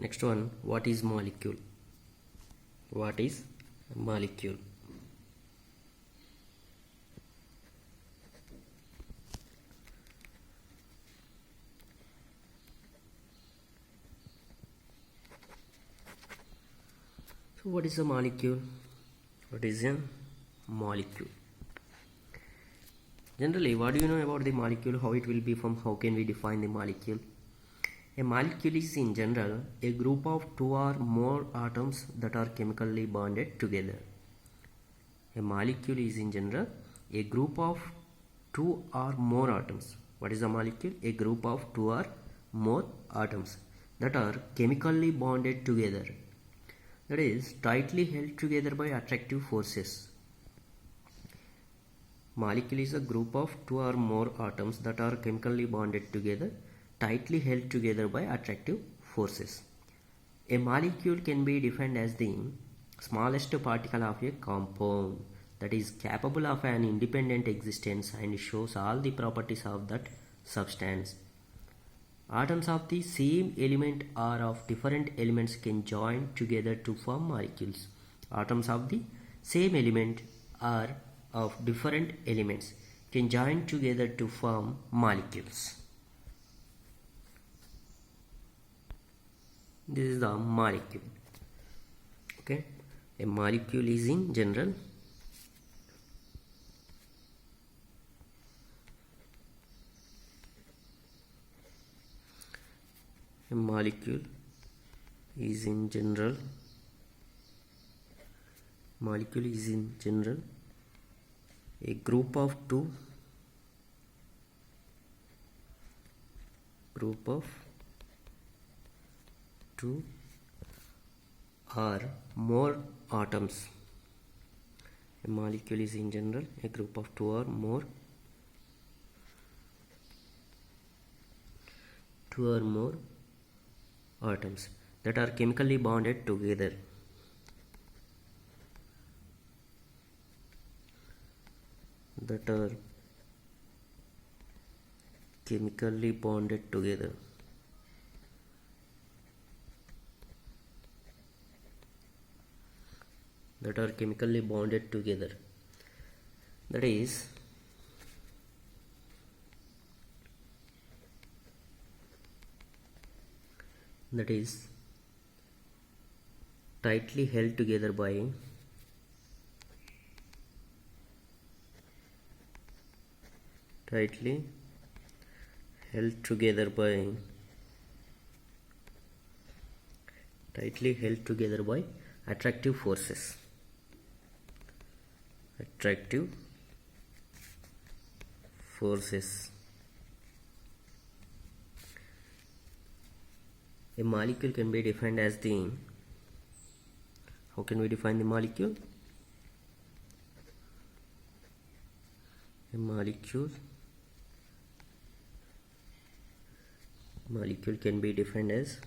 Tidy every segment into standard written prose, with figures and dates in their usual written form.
Next one, what is molecule? What is molecule? So what is a molecule? What is a molecule? Generally, what do you know about the molecule? How it will be formed? How can we define the molecule? A molecule is in general a group of two or more atoms that are chemically bonded together. A molecule is in general a group of two or more atoms. What is a molecule? A group of two or more atoms that are chemically bonded together. That is tightly held together by attractive forces. Molecule is a group of two or more atoms that are chemically bonded together, tightly held together by attractive forces. A molecule can be defined as the smallest particle of a compound that is capable of an independent existence and shows all the properties of that substance. Atoms of the same element or of different elements can join together to form molecules. Atoms of the same element or of different elements can join together to form molecules. This is the molecule. Okay, a molecule is in general a molecule is in general a group of two or more atoms. A molecule is in general a group of two or more atoms that are chemically bonded together. That are chemically bonded together. That are chemically bonded together. That is tightly held together by attractive forces. A molecule can be defined as the, how can we define the molecule? A molecule can be defined as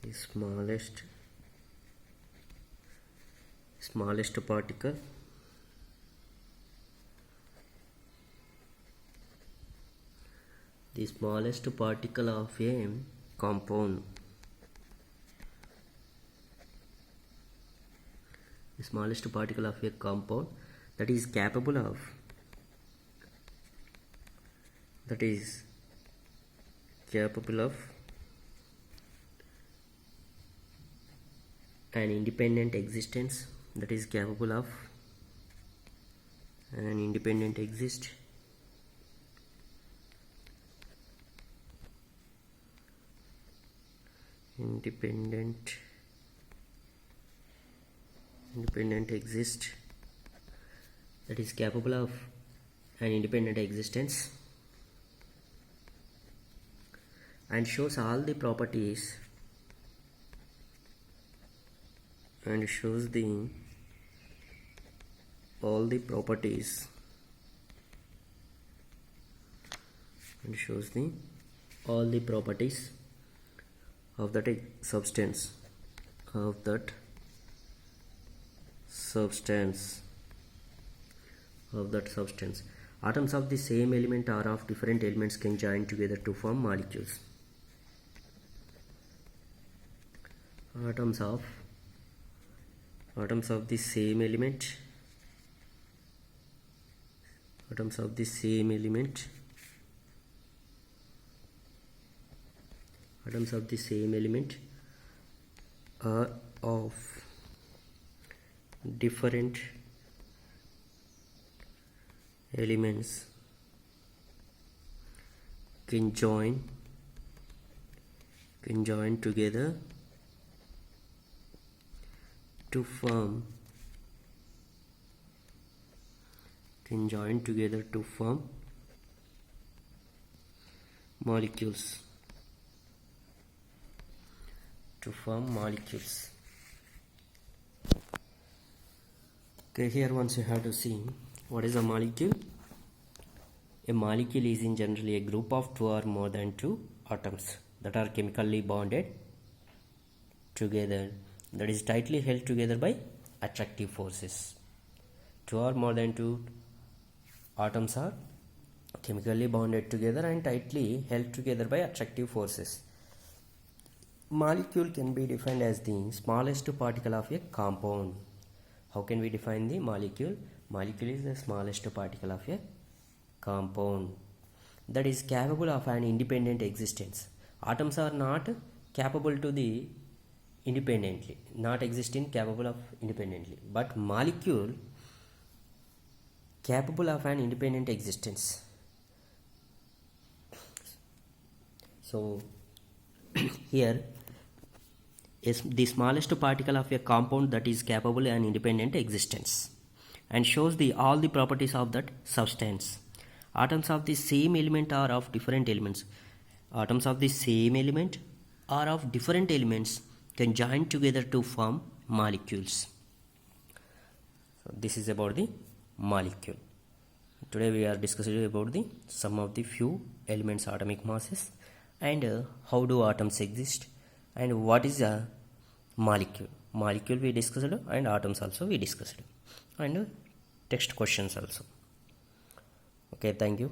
the smallest particle of a compound. The smallest particle of a compound that is capable of an independent existence. Independent exist, that is capable of an independent existence and shows all the properties of that substance of that substance. Atoms of the same element or of different elements can join together to form molecules. Atoms of the same element, atoms of the same element, atoms of the same element are of different elements can join together to form molecules. Okay, here once you have to see what is a molecule. A molecule is in generally a group of two or more than two atoms that are chemically bonded together, that is tightly held together by attractive forces. Two or more than two atoms are chemically bonded together and tightly held together by attractive forces. Molecule can be defined as the smallest particle of a compound. How can we define the molecule? Molecule is the smallest particle of a compound that is capable of an independent existence. Atoms are not capable to the independently, not existing capable of independently, but molecule capable of an independent existence. So here is the smallest particle of a compound that is capable of an independent existence and shows all the properties of that substance. Atoms of the same element are of different elements. Atoms of the same element or of different elements can join together to form molecules. So this is about the molecule. Today we are discussing about the some of the few elements atomic masses and how do atoms exist and what is a molecule. Molecule we discussed and atoms also we discussed and text questions also. Okay, thank you.